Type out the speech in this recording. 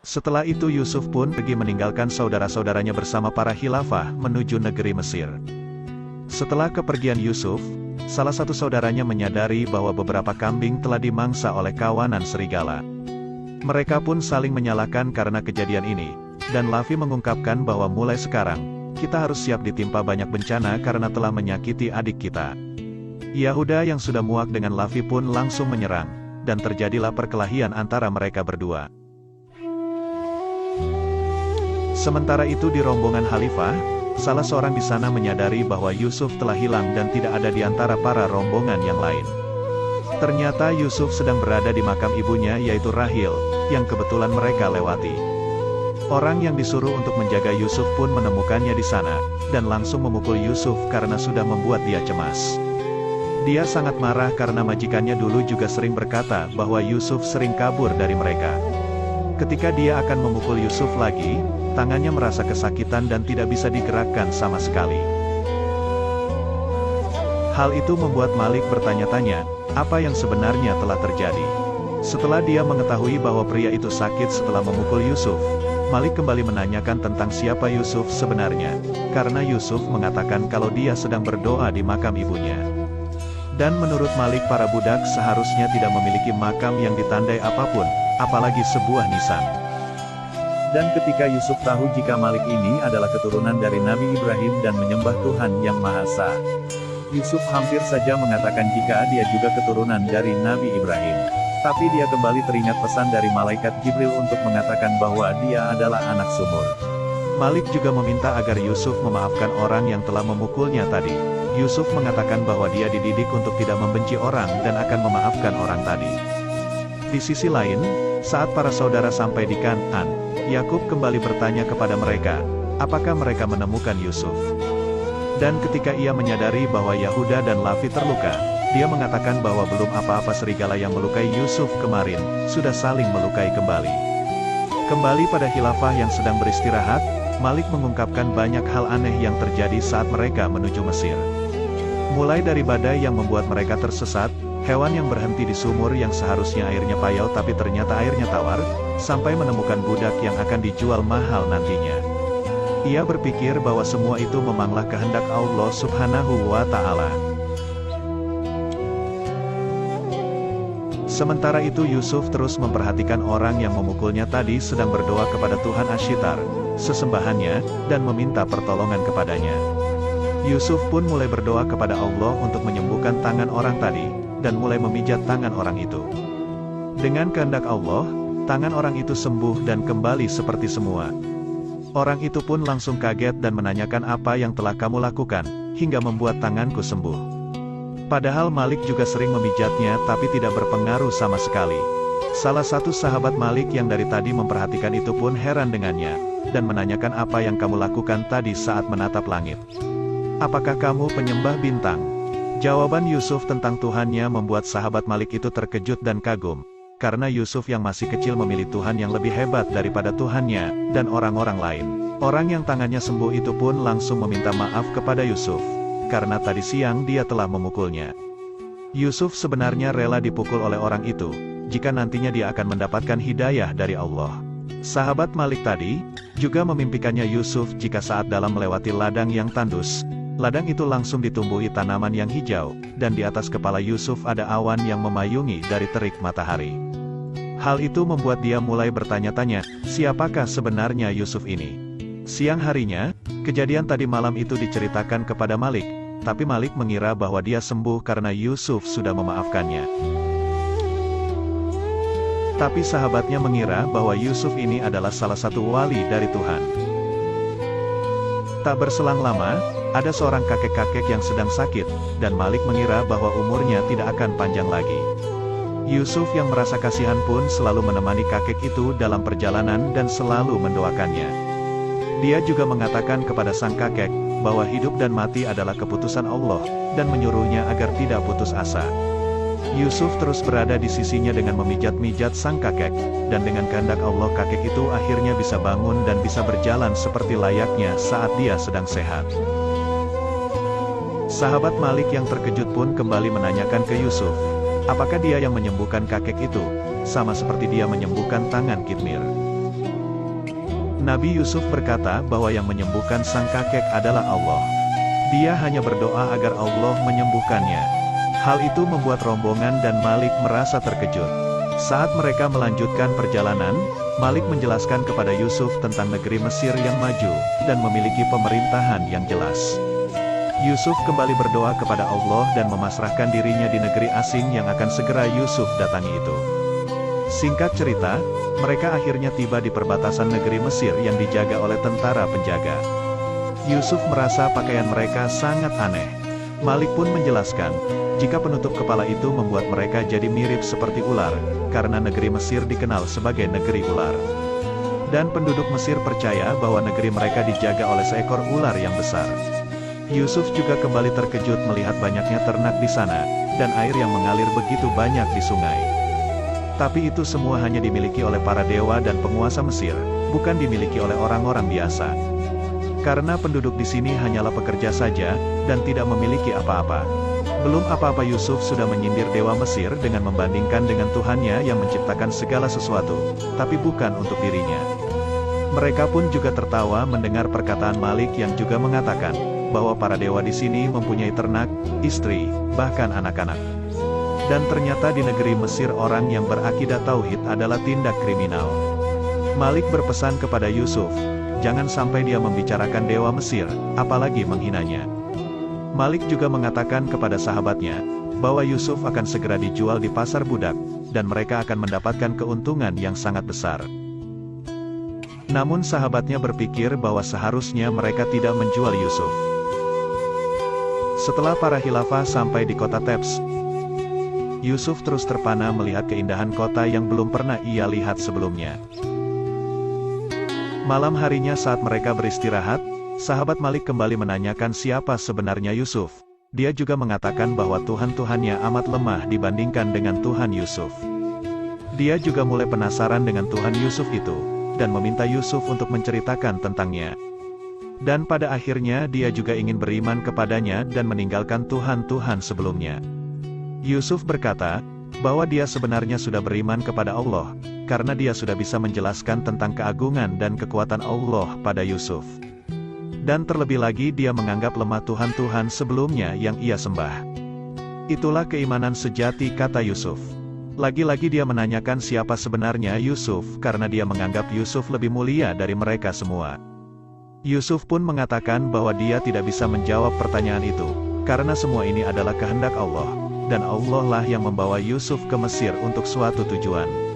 Setelah itu Yusuf pun pergi meninggalkan saudara-saudaranya bersama para khilafah menuju negeri Mesir. Setelah kepergian Yusuf, salah satu saudaranya menyadari bahwa beberapa kambing telah dimangsa oleh kawanan serigala. Mereka pun saling menyalahkan karena kejadian ini, dan Lavi mengungkapkan bahwa mulai sekarang, kita harus siap ditimpa banyak bencana karena telah menyakiti adik kita. Yahuda yang sudah muak dengan Lavi pun langsung menyerang, dan terjadilah perkelahian antara mereka berdua. Sementara itu di rombongan Khalifah, salah seorang di sana menyadari bahwa Yusuf telah hilang dan tidak ada di antara para rombongan yang lain. Ternyata Yusuf sedang berada di makam ibunya yaitu Rahil, yang kebetulan mereka lewati. Orang yang disuruh untuk menjaga Yusuf pun menemukannya di sana, dan langsung memukul Yusuf karena sudah membuat dia cemas. Dia sangat marah karena majikannya dulu juga sering berkata bahwa Yusuf sering kabur dari mereka. Ketika dia akan memukul Yusuf lagi, tangannya merasa kesakitan dan tidak bisa digerakkan sama sekali. Hal itu membuat Malik bertanya-tanya, apa yang sebenarnya telah terjadi. Setelah dia mengetahui bahwa pria itu sakit setelah memukul Yusuf, Malik kembali menanyakan tentang siapa Yusuf sebenarnya, karena Yusuf mengatakan kalau dia sedang berdoa di makam ibunya. Dan menurut Malik para budak seharusnya tidak memiliki makam yang ditandai apapun, apalagi sebuah nisan. Dan ketika Yusuf tahu jika Malik ini adalah keturunan dari Nabi Ibrahim dan menyembah Tuhan Yang Maha Esa, Yusuf hampir saja mengatakan jika dia juga keturunan dari Nabi Ibrahim. Tapi dia kembali teringat pesan dari malaikat Jibril untuk mengatakan bahwa dia adalah anak sumur. Malik juga meminta agar Yusuf memaafkan orang yang telah memukulnya tadi. Yusuf mengatakan bahwa dia dididik untuk tidak membenci orang dan akan memaafkan orang tadi. Di sisi lain, saat para saudara sampai di Kan'an, Yakub kembali bertanya kepada mereka, apakah mereka menemukan Yusuf? Dan ketika ia menyadari bahwa Yahuda dan Lavi terluka, dia mengatakan bahwa belum apa-apa serigala yang melukai Yusuf kemarin, sudah saling melukai kembali. Kembali pada khilafah yang sedang beristirahat, Malik mengungkapkan banyak hal aneh yang terjadi saat mereka menuju Mesir. Mulai dari badai yang membuat mereka tersesat, hewan yang berhenti di sumur yang seharusnya airnya payau tapi ternyata airnya tawar, sampai menemukan budak yang akan dijual mahal nantinya. Ia berpikir bahwa semua itu memanglah kehendak Allah Subhanahu wa Ta'ala. Sementara itu Yusuf terus memperhatikan orang yang memukulnya tadi sedang berdoa kepada Tuhan Ashitar, sesembahannya, dan meminta pertolongan kepadanya. Yusuf pun mulai berdoa kepada Allah untuk menyembuhkan tangan orang tadi, dan mulai memijat tangan orang itu. Dengan kehendak Allah, tangan orang itu sembuh dan kembali seperti semua. Orang itu pun langsung kaget dan menanyakan apa yang telah kamu lakukan, hingga membuat tanganku sembuh. Padahal Malik juga sering memijatnya tapi tidak berpengaruh sama sekali. Salah satu sahabat Malik yang dari tadi memperhatikan itu pun heran dengannya, dan menanyakan apa yang kamu lakukan tadi saat menatap langit. Apakah kamu penyembah bintang? Jawaban Yusuf tentang Tuhannya membuat sahabat Malik itu terkejut dan kagum, karena Yusuf yang masih kecil memilih Tuhan yang lebih hebat daripada Tuhannya, dan orang-orang lain. Orang yang tangannya sembuh itu pun langsung meminta maaf kepada Yusuf, karena tadi siang dia telah memukulnya. Yusuf sebenarnya rela dipukul oleh orang itu, jika nantinya dia akan mendapatkan hidayah dari Allah. Sahabat Malik tadi, juga memimpikannya Yusuf jika saat dalam melewati ladang yang tandus, ladang itu langsung ditumbuhi tanaman yang hijau, dan di atas kepala Yusuf ada awan yang memayungi dari terik matahari. Hal itu membuat dia mulai bertanya-tanya, siapakah sebenarnya Yusuf ini? Siang harinya, kejadian tadi malam itu diceritakan kepada Malik, tapi Malik mengira bahwa dia sembuh karena Yusuf sudah memaafkannya. Tapi sahabatnya mengira bahwa Yusuf ini adalah salah satu wali dari Tuhan. Tak berselang lama, ada seorang kakek-kakek yang sedang sakit, dan Malik mengira bahwa umurnya tidak akan panjang lagi. Yusuf yang merasa kasihan pun selalu menemani kakek itu dalam perjalanan dan selalu mendoakannya. Dia juga mengatakan kepada sang kakek, bahwa hidup dan mati adalah keputusan Allah, dan menyuruhnya agar tidak putus asa. Yusuf terus berada di sisinya dengan memijat-mijat sang kakek, dan dengan kehendak Allah kakek itu akhirnya bisa bangun dan bisa berjalan seperti layaknya saat dia sedang sehat. Sahabat Malik yang terkejut pun kembali menanyakan ke Yusuf, apakah dia yang menyembuhkan kakek itu, sama seperti dia menyembuhkan tangan Kitmir. Nabi Yusuf berkata bahwa yang menyembuhkan sang kakek adalah Allah. Dia hanya berdoa agar Allah menyembuhkannya. Hal itu membuat rombongan dan Malik merasa terkejut. Saat mereka melanjutkan perjalanan, Malik menjelaskan kepada Yusuf tentang negeri Mesir yang maju, dan memiliki pemerintahan yang jelas. Yusuf kembali berdoa kepada Allah dan memasrahkan dirinya di negeri asing yang akan segera Yusuf datangi itu. Singkat cerita, mereka akhirnya tiba di perbatasan negeri Mesir yang dijaga oleh tentara penjaga. Yusuf merasa pakaian mereka sangat aneh. Malik pun menjelaskan, jika penutup kepala itu membuat mereka jadi mirip seperti ular, karena negeri Mesir dikenal sebagai negeri ular. Dan penduduk Mesir percaya bahwa negeri mereka dijaga oleh seekor ular yang besar. Yusuf juga kembali terkejut melihat banyaknya ternak di sana, dan air yang mengalir begitu banyak di sungai. Tapi itu semua hanya dimiliki oleh para dewa dan penguasa Mesir, bukan dimiliki oleh orang-orang biasa. Karena penduduk di sini hanyalah pekerja saja, dan tidak memiliki apa-apa. Belum apa-apa Yusuf sudah menyindir dewa Mesir dengan membandingkan dengan Tuhannya yang menciptakan segala sesuatu, tapi bukan untuk dirinya. Mereka pun juga tertawa mendengar perkataan Malik yang juga mengatakan, bahwa para dewa di sini mempunyai ternak, istri, bahkan anak-anak. Dan ternyata di negeri Mesir orang yang berakidah tauhid adalah tindak kriminal. Malik berpesan kepada Yusuf, jangan sampai dia membicarakan dewa Mesir, apalagi menghinanya. Malik juga mengatakan kepada sahabatnya, bahwa Yusuf akan segera dijual di pasar budak, dan mereka akan mendapatkan keuntungan yang sangat besar. Namun sahabatnya berpikir bahwa seharusnya mereka tidak menjual Yusuf. Setelah para khilafah sampai di kota Tebs, Yusuf terus terpana melihat keindahan kota yang belum pernah ia lihat sebelumnya. Malam harinya saat mereka beristirahat, sahabat Malik kembali menanyakan siapa sebenarnya Yusuf. Dia juga mengatakan bahwa Tuhan-Tuhannya amat lemah dibandingkan dengan Tuhan Yusuf. Dia juga mulai penasaran dengan Tuhan Yusuf itu, dan meminta Yusuf untuk menceritakan tentangnya. Dan pada akhirnya dia juga ingin beriman kepadanya dan meninggalkan Tuhan-Tuhan sebelumnya. Yusuf berkata, bahwa dia sebenarnya sudah beriman kepada Allah, karena dia sudah bisa menjelaskan tentang keagungan dan kekuatan Allah pada Yusuf. Dan terlebih lagi dia menganggap lemah Tuhan-Tuhan sebelumnya yang ia sembah. Itulah keimanan sejati, kata Yusuf. Lagi-lagi dia menanyakan siapa sebenarnya Yusuf karena dia menganggap Yusuf lebih mulia dari mereka semua. Yusuf pun mengatakan bahwa dia tidak bisa menjawab pertanyaan itu, karena semua ini adalah kehendak Allah, dan Allah lah yang membawa Yusuf ke Mesir untuk suatu tujuan.